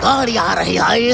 गाड़ी आ रही है।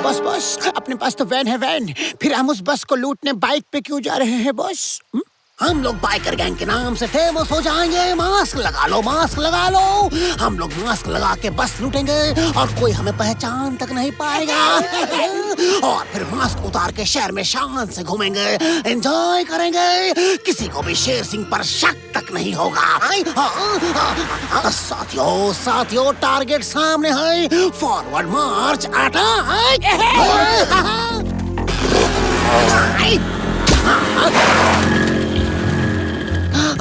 बस बस, अपने पास तो वैन है वैन, फिर हम उस बस को लूटने बाइक पे क्यों जा रहे हैं बॉस? हम लोग बाइकर गैंग के नाम से फेमस हो जाएंगे। मास्क लगा लो, मास्क लगा लो। हम लोग मास्क लगा के बस लूटेंगे और कोई हमें पहचान तक नहीं पाएगा। और फिर मास्क उतार के शहर में शान से घूमेंगे, एंजॉय करेंगे। किसी को भी शेर सिंह पर शक तक नहीं होगा। साथियों साथियों, टारगेट सामने है। फॉरवर्ड मार्च, अटैक।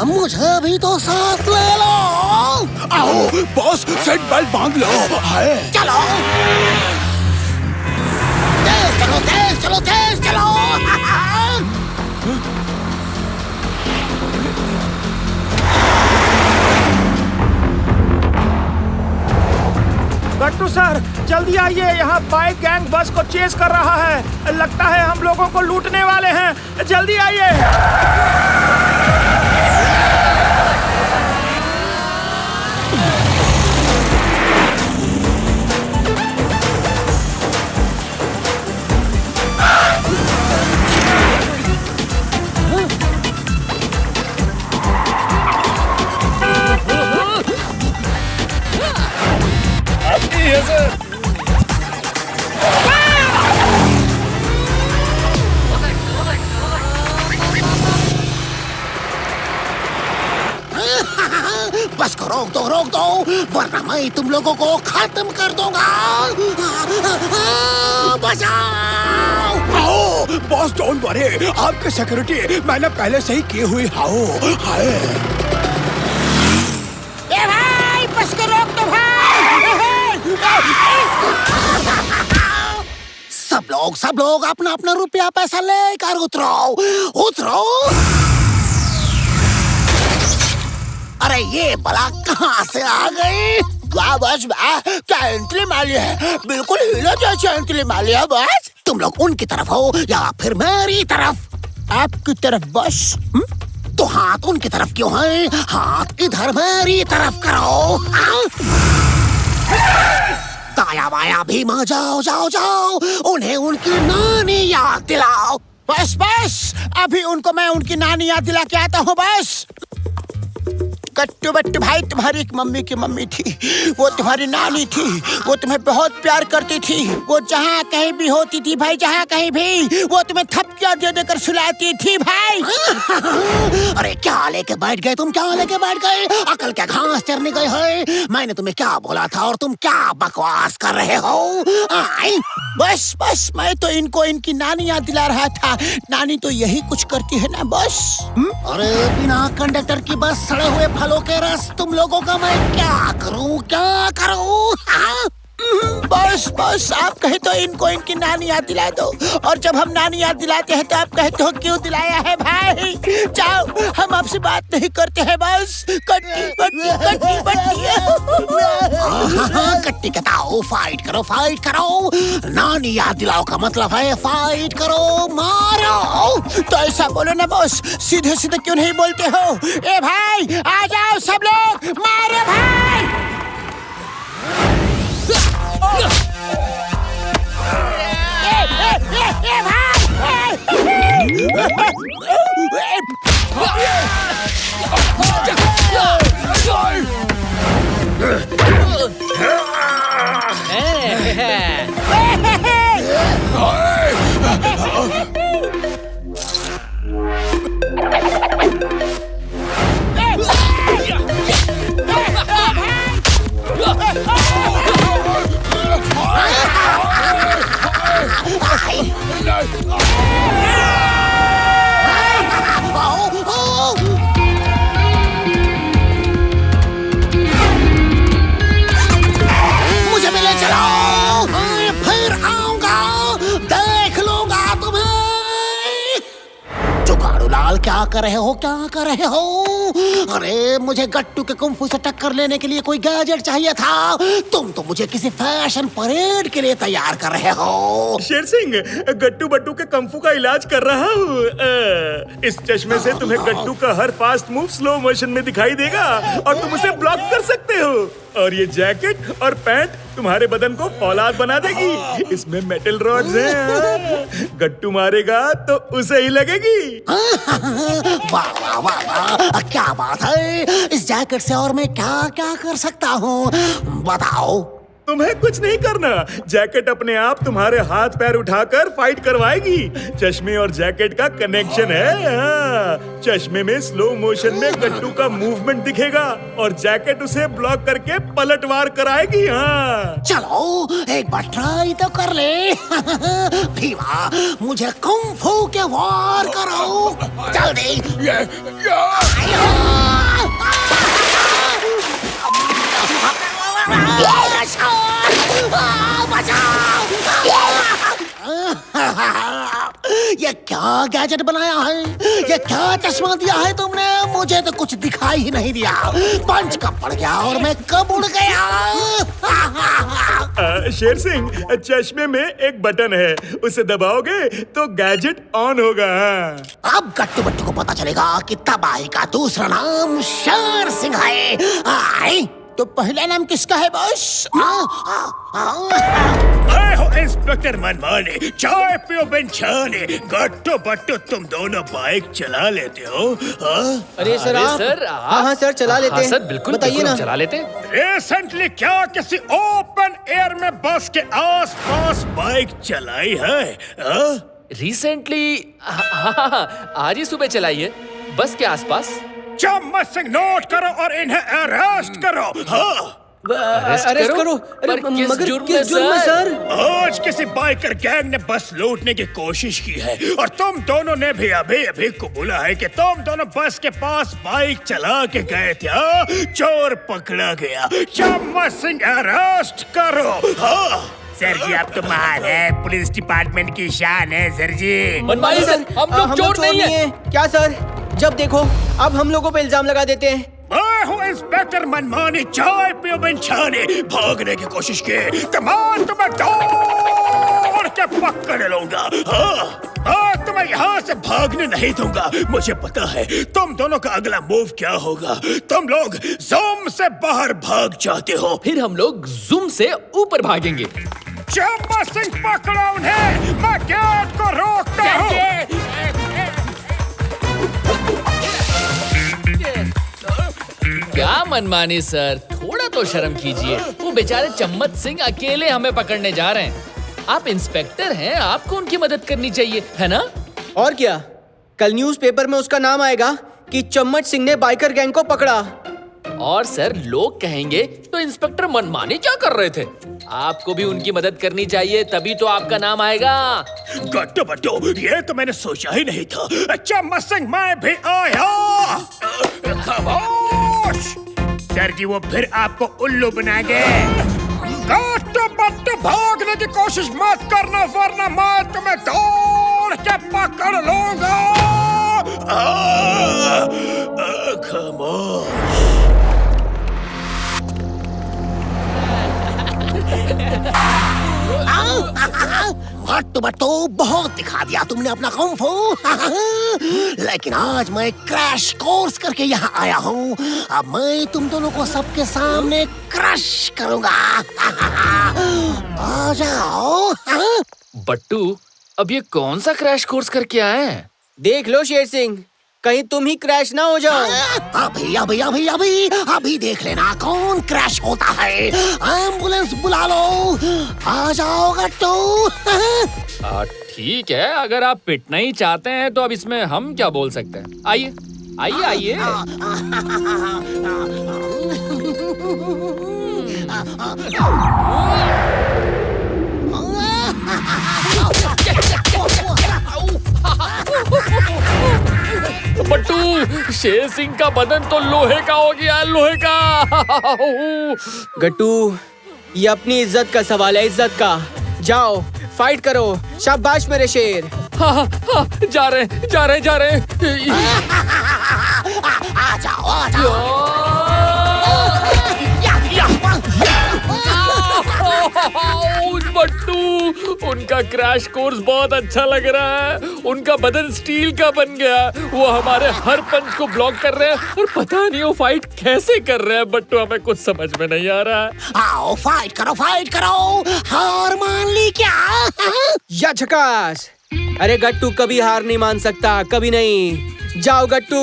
मुझे भी तो साथ ले लो। आओ बॉस, सीट बेल्ट बांध लो। है चलो तेज चलो, तेज चलो, तेज चलो। गट्टू सर, जल्दी आइए, यहाँ बाइक गैंग बस को चेस कर रहा है। लगता है हम लोगों को लूटने वाले हैं। जल्दी आइए। बस को रोक दो, वरना मैं तुम लोगों को खत्म कर दूंगा। बचाओ। आओ बॉस, डोंट वरी, आपकी सिक्योरिटी मैंने पहले से ही की हुई। आओ हाय। ए भाई, बस को रोक दो भाई। सब लोग अपना अपना रुपया पैसा लेकर उतरो। अरे ये बला कहाँ से आ गई? वाह बस वाह, क्या एंट्री माली है, बिल्कुल हीरो जैसी एंट्री माली है बस। तुम लोग उनकी तरफ हो या फिर मेरी तरफ? आपकी तरफ बस। तो हाथ उनकी तरफ क्यों है? हाथ इधर मेरी तरफ करो। दाया बाया भीमा, जाओ, उन्हें उनकी नानी याद दिलाओ। बस, अभी उनको मैं उनकी नानी याद दिला के आता हूँ बस। कट्टू बट्टू भाई, तुम्हारी एक मम्मी की मम्मी थी, वो तुम्हारी नानी थी। वो तुम्हें बहुत प्यार करती थी। वो जहाँ कहीं भी होती थी भाई, जहाँ कहीं भी, वो तुम्हें थपकियाँ दे देकर सुलाती थी भाई। अरे क्या लेके बैठ गए तुम, क्या लेके बैठ गए? अकल क्या घास चरने गए है? मैंने तुम्हें क्या बोला था और तुम क्या बकवास कर रहे हो? बस, मैं तो इनको इनकी नानी याद दिला रहा था। नानी तो यही कुछ करती है ना बस। अरे बिना कंडक्टर की बस सड़े हुए फलों के रस, तुम लोगों का मैं क्या करूं? बस, आप कहे तो इनको इनकी नानी याद दिला दो। और जब हम नानी याद दिलाते हैं तो आप कहते हो क्यों दिलाया है भाई? जाओ, हम आपसे बात नहीं करते हैं बस। कट्टी कट्टी कटाओ, फाइट करो। नानी याद दिलाओ का मतलब है फाइट करो, मारो। तो ऐसा बोलो ना बॉस, सीधे क्यों नहीं बोलते हो? ए भाई आ जाओ सब लोग, मारो भाई। मुझे मिले चलो। क्या कर रहे हो, क्या कर रहे हो? अरे मुझे गट्टू के कुंफू से टक्कर लेने के लिए कोई गैजेट चाहिए था, तुम तो मुझे किसी फैशन परेड के लिए तैयार कर रहे हो। शेर सिंह, गट्टू बट्टू के कंफू का इलाज कर रहा हूँ। इस चश्मे से तुम्हें गट्टू का हर फास्ट मूव स्लो मोशन में दिखाई देगा और तुम उसे ब्लॉक कर सकते हो। और ये जैकेट और पैंट तुम्हारे बदन को फौलाद बना देगी। इसमें मेटल रॉड्स हैं। गट्टू मारेगा तो उसे ही लगेगी। वाह वाह वाह वाह, क्या बात है। इस जैकेट से और मैं क्या क्या कर सकता हूँ, बताओ। तुम्हें कुछ नहीं करना, जैकेट अपने आप तुम्हारे हाथ पैर उठाकर फाइट करवाएगी। चश्मे और जैकेट का कनेक्शन है। हाँ। चश्मे में स्लो मोशन में गट्टू का मूवमेंट दिखेगा और जैकेट उसे ब्लॉक करके पलटवार कराएगी। हाँ। चलो एक बार ट्राई तो कर ले। भीमा, मुझे कुंफू के वार करो, जल्दी। ये क्या गैजेट बनाया है, ये क्या चश्मा दिया है तुमने? मुझे तो कुछ दिखाई ही नहीं दिया। पंच कब पड़ गया और मैं कब उड़ गया? शेर सिंह, चश्मे में एक बटन है, उसे दबाओगे तो गैजेट ऑन होगा। अब गट्टू बट्टू को पता चलेगा कि तबाही का दूसरा नाम शेर सिंह है। आई तो पहला नाम किसका है बॉस? मैं हूँ इंस्पेक्टर मनमानी, चाय पियो बिनछानी। गट्टू बट्टू तुम दोनों बाइक चला लेते हो? अरे सर, हाँ सर चला लेते हैं। सर बिल्कुल, बताइए ना। चला लेते। रिसेंटली क्या किसी ओपन एयर में बस के आसपास बाइक चलाई है? रिसेंटली आज ही सुबह चलाइए बस के आसपास। चम्मच सिंह नोट करो और इन्हें अरेस्ट करो। हाँ। अरेस्ट करो? पर किस मगर जुर्म किस में, जुर्म में सर? आज किसी बाइकर गैंग ने बस लूटने की कोशिश की है और तुम दोनों ने भी अभी अभी कबूला है कि तुम दोनों बस के पास बाइक चला के गए थे। चोर पकड़ा गया। चम्मच सिंह अरेस्ट करो। हाँ। सर जी, आप तो महान है, पुलिस डिपार्टमेंट की शान है सर जी। मनमानी सर, हम लोग चोर नहीं है। क्या सर? जब देखो अब हम लोगों पे इल्जाम लगा देते हैं। मैं हूँ इंस्पेक्टर मनमानी, चाय पियो बिनछानी। भागने की कोशिश की कमान तुम्हें दौड़ के पकड़ लूंगा। हाँ, मैं तुम्हें यहाँ से भागने नहीं दूंगा। मुझे पता है तुम दोनों का अगला मूव क्या होगा। तुम लोग ज़ूम से बाहर भाग जाते हो, फिर हम लोग जूम से ऊपर भागेंगे। चम्मच सिंह पकड़ो उन्हें, मैं गेट को रोकता हूँ। क्या मनमानी सर, थोड़ा तो शर्म कीजिए। वो बेचारे चम्मच सिंह अकेले हमें पकड़ने जा रहे हैं। आप इंस्पेक्टर हैं, आपको उनकी मदद करनी चाहिए, है ना? और क्या, कल न्यूज़पेपर में उसका नाम आएगा कि चम्मच सिंह ने बाइकर गैंग को पकड़ा। और सर लोग कहेंगे तो इंस्पेक्टर मनमानी क्या कर रहे थे? आपको भी उनकी मदद करनी चाहिए, तभी तो आपका नाम आएगा। गट्टू बट्टू, ये तो मैंने सोचा ही नहीं था। चम्मच सिंह, मैं भी आया। खामोश! सर जी, वो फिर आपको उल्लू बना गए। गट्टू बट्टू, भागने की कोशिश मत करना वरना मैं तुम्हें दौड़ के पकड़ लूंगा। खामोश! गट्टू बट्टू, बहुत दिखा दिया तुमने अपना कुंफू। लेकिन आज मैं क्रैश कोर्स करके यहाँ आया हूँ। अब मैं तुम दोनों को सबके सामने क्रश करूँगा। आ जाओ। बट्टू, अब ये कौन सा क्रैश कोर्स करके आए हैं? देख लो शेर सिंह, कहीं तुम ही क्रैश ना हो जाओ। अभी अभी अभी अभी अभी देख लेना कौन क्रैश होता है। एम्बुलेंस बुला लो। आ जाओ गट्टू। ठीक है, अगर आप पिटना ही चाहते हैं तो अब इसमें हम क्या बोल सकते हैं। आइए आइए आइए। बट्टू, शेर सिंह का बदन तो लोहे का हो गया, लोहे का। गट्टू, ये अपनी इज्जत का सवाल है, इज्जत का। जाओ फाइट करो। शाबाश मेरे शेर। हाँ हाँ हाँ, जा रहे हैं। आ जाओ आ जाओ। बट्टू, उनका क्रैश कोर्स बहुत अच्छा लग रहा है। उनका बदन स्टील का बन गया। वो हमारे हर पंच को ब्लॉक कर रहे हैं और पता नहीं वो फाइट कैसे कर रहे हैं। बट्टू, हमें कुछ समझ में नहीं आ रहा है। आओ फाइट करो। हार मान ली क्या? या झकास। अरे गट्टू कभी हार नहीं मान सकता, कभी नहीं। जाओ गट्टू,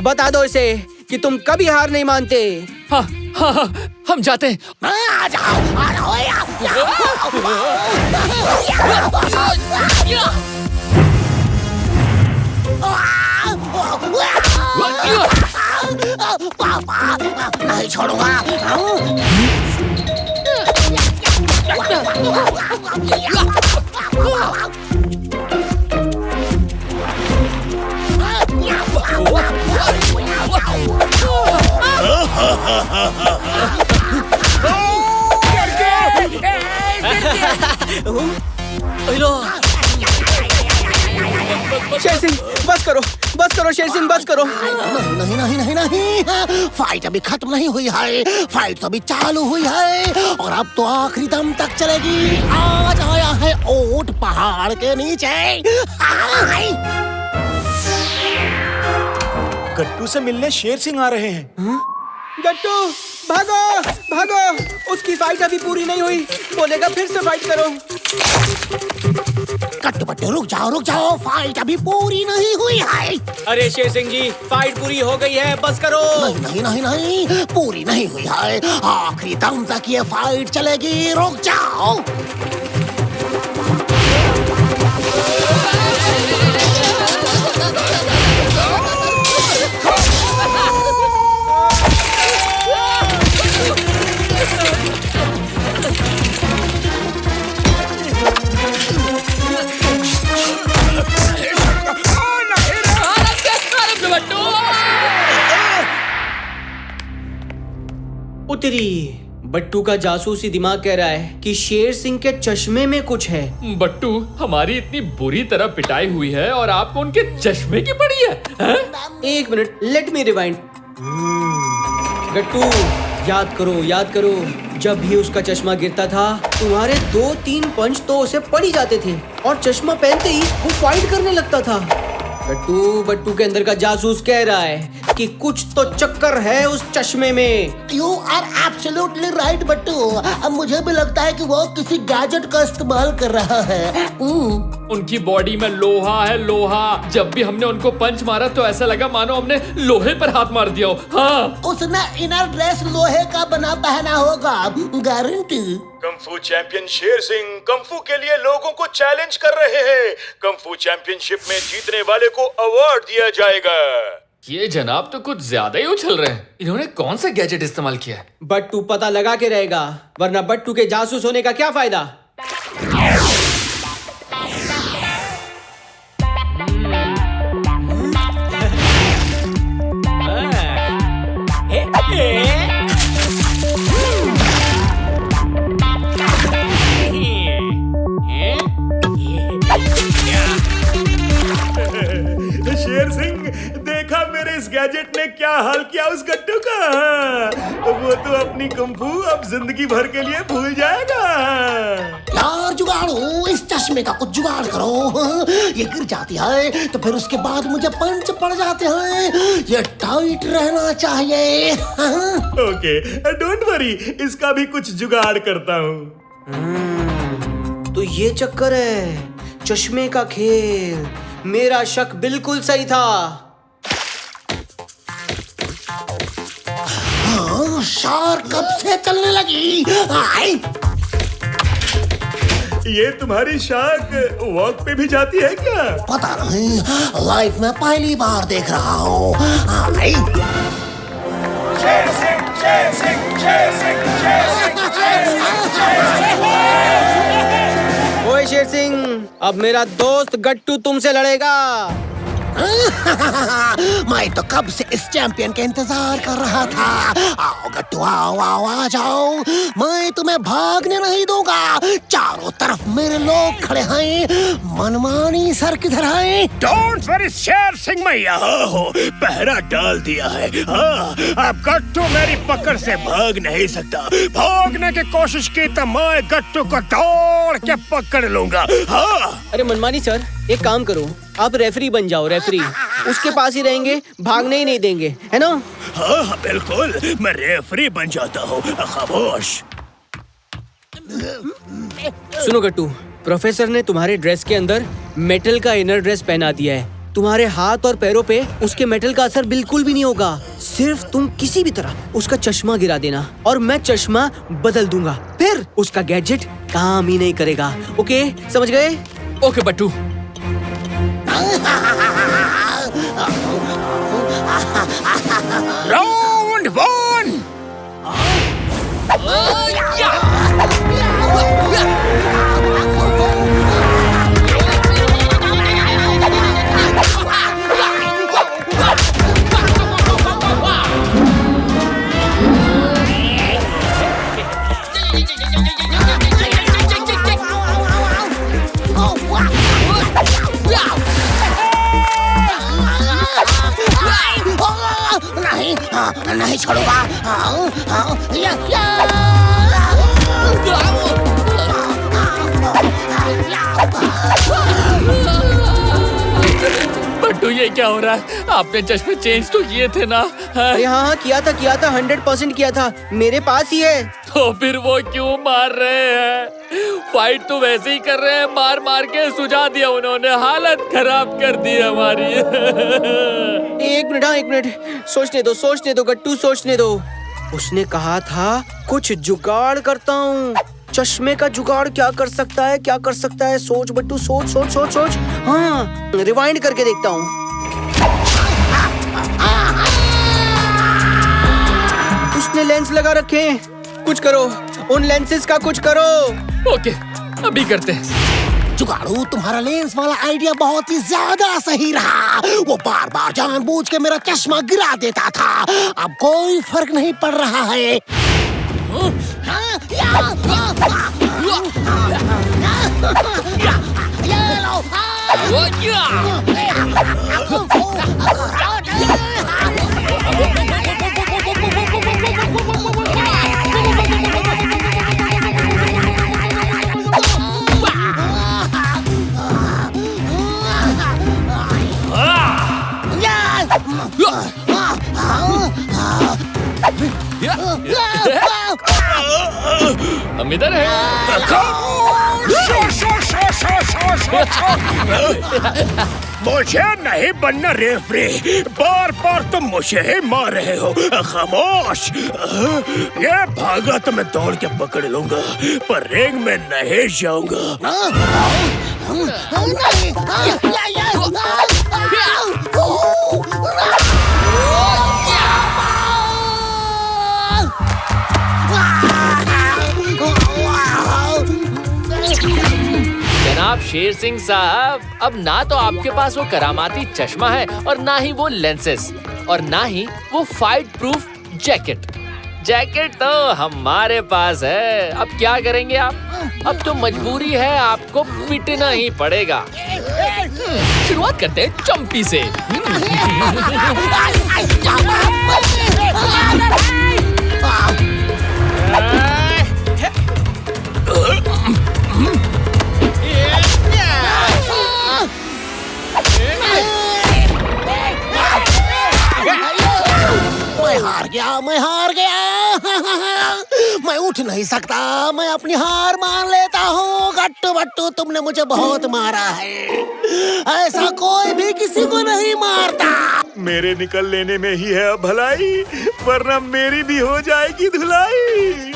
बता दो इसे कि तुम कभी हार नहीं मानते। हाँ हाँ हाँ, हम जाते हैं। आ जाओ पापा, नहीं छोड़ूंगा। शेर सिंह बस करो शेर सिंह बस करो। नहीं, फाइट अभी खत्म नहीं हुई है। फाइट तो अभी चालू हुई है और अब तो आखिरी दम तक चलेगी। आज आया है ऊंट पहाड़ के नीचे। गट्टू से मिलने शेर सिंह आ रहे हैं। गट्टू भागो, उसकी फाइट अभी पूरी नहीं हुई। बोलेगा फिर से फाइट करो। कट्टू बट्टू रुक जाओ, फाइट अभी पूरी नहीं हुई है। अरे शेर सिंह जी, फाइट पूरी हो गई है, बस करो। नहीं, पूरी नहीं हुई है। आखिरी दम तक ये फाइट चलेगी। रुक जाओ। उतरी। बट्टू का जासूसी दिमाग कह रहा है कि शेर सिंह के चश्मे में कुछ है। बट्टू, हमारी इतनी बुरी तरह पिटाई हुई है और आपको उनके चश्मे की पड़ी है, हैं? एक मिनट, लेट मी रिवाइंड। गट्टू, याद करो, जब भी उसका चश्मा गिरता था तुम्हारे 2-3 पंच तो उसे पड़ ही जाते थे और चश्मा पहनते ही वो फाइट करने लगता था। बट्टू के अंदर का जासूस कह रहा है कि कुछ तो चक्कर है उस चश्मे में। You are absolutely right, बट्टू। अब मुझे भी लगता है कि वो किसी गैजेट का इस्तेमाल कर रहा है। उनकी बॉडी में लोहा है, लोहा। जब भी हमने उनको पंच मारा तो ऐसा लगा मानो हमने लोहे पर हाथ मार दिया हो। हाँ, उसने इनर ड्रेस लोहे का बना पहना होगा, गारंटी। कंफू चैंपियन शेर सिंह कंफू के लिए लोगों को चैलेंज कर रहे हैं। कंफू चैंपियनशिप में जीतने वाले को अवार्ड दिया जाएगा। ये जनाब तो कुछ ज्यादा ही उछल रहे हैं। इन्होंने कौन सा गैजेट इस्तेमाल किया है? बट्टू पता लगा के रहेगा, वरना बट्टू के जासूस होने का क्या फायदा। शेर सिंह, देखा मेरे इस गैजेट ने क्या हाल किया उस गट्टू का। वो तो अपनी कंफू अब जिंदगी भर के लिए भूल जाएगा। यार जुगाड़ो, इस चश्मे का कुछ जुगाड़ करो। ये गिर जाती है तो फिर उसके बाद मुझे पंच पड़ जाते हैं। ये टाइट रहना चाहिए। ओके, डोंट वरी, इसका भी कुछ जुगाड़ करता हूँ। तो ये चक्कर है, चश्मे का खेल। मेरा शक बिल्कुल सही था। हाँ, शार कब से चलने लगी। आई। ये तुम्हारी शार्क वॉक पे भी जाती है क्या? पता नहीं, लाइफ में पहली बार देख रहा हूँ। आई। शेर सिंह, शेर सिंह, शेर सिंह, शेर सिंह, शेर सिंह, शेर सिंह। ओए शेर सिंह, अब मेरा दोस्त गट्टू तुमसे लड़ेगा। मैं तो कब से इस चैंपियन के इंतजार कर रहा था। आओ गट्टू, आओ आओ आ जाओ, मैं तुम्हें भागने नहीं दूंगा। चारों तरफ मेरे लोग खड़े हैं। मनमानी सर किधर है? डोंट वरी शेर सिंह, मैं यहाँ हूँ, पहरा डाल दिया है। हाँ, अब गट्टू मेरी पकड़ से भाग नहीं सकता। भागने की कोशिश की तो मैं गट्टू को दौड़ के पकड़ लूंगा। हाँ। अरे मनमानी सर, एक काम करो, आप रेफरी बन जाओ। रेफरी उसके पास ही रहेंगे, भागने ही नहीं देंगे, है ना? हाँ हाँ बिल्कुल, मैं रेफरी बन जाता हूँ। खामोश। सुनो गट्टू, प्रोफेसर ने तुम्हारे ड्रेस के अंदर मेटल का इनर ड्रेस पहना दिया है। तुम्हारे हाथ और पैरों पे उसके मेटल का असर बिल्कुल भी नहीं होगा। सिर्फ तुम किसी भी तरह उसका चश्मा गिरा देना और मैं चश्मा बदल दूंगा। फिर उसका गैजेट काम ही नहीं करेगा। ओके, समझ गए? ओके बट्टू। राउंड 1। नहीं, नहीं छोड़ूंगा। बट्टू ये क्या हो रहा है? आपने चश्मे चेंज तो किए थे ना? अरे हाँ, किया था 100% किया था, मेरे पास ही है। तो फिर वो क्यों मार रहे हैं? फाइट तो वैसे ही कर रहे हैं, मार मार के सुझा दिया उन्होंने, हालत खराब कर दी हमारी। एक मिनट, सोचने दो गट्टू, सोचने दो। उसने कहा था कुछ जुगाड़ करता हूँ। चश्मे का जुगाड़ क्या कर सकता है? सोच बट्टू, सोच। हाँ, रिवाइंड करके देखता हूँ। उसने लेंस लगा रखे हैं। कुछ करो, उन लेंसेज का कुछ करो। ओके, अभी करते हैं। जुगाड़ू, तुम्हारा लेंस वाला आइडिया बहुत ही ज्यादा सही रहा। वो बार बार जानबूझ के मेरा चश्मा गिरा देता था। अब कोई फर्क नहीं पड़ रहा है। हम इधर हैं। मुझे नहीं बनना रेफरी, बार बार तुम मुझे ही मार रहे हो। खामोश। ये भागा तो मैं दौड़ के पकड़ लूंगा, पर रिंग में नहीं जाऊंगा। जनाब शेर सिंह साहब, अब ना तो आपके पास वो करामाती चश्मा है और ना ही वो लेंसेस और ना ही वो फाइट प्रूफ जैकेट तो हमारे पास है। अब क्या करेंगे आप? अब तो मजबूरी है, आपको पिटना ही पड़ेगा। शुरुआत करते हैं चंपी से। मैं हार गया। मैं उठ नहीं सकता। मैं अपनी हार मान लेता हूँ। गट्टू बट्टू, तुमने मुझे बहुत मारा है। ऐसा कोई भी किसी को नहीं मारता। मेरे निकल लेने में ही है अब भलाई, वरना मेरी भी हो जाएगी धुलाई।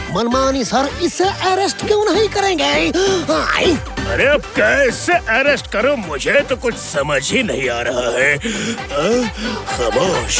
मनमानी सर, इसे अरेस्ट क्यों नहीं करेंगे? अरे अब कैसे अरेस्ट करो, मुझे तो कुछ समझ ही नहीं आ रहा है। खामोश।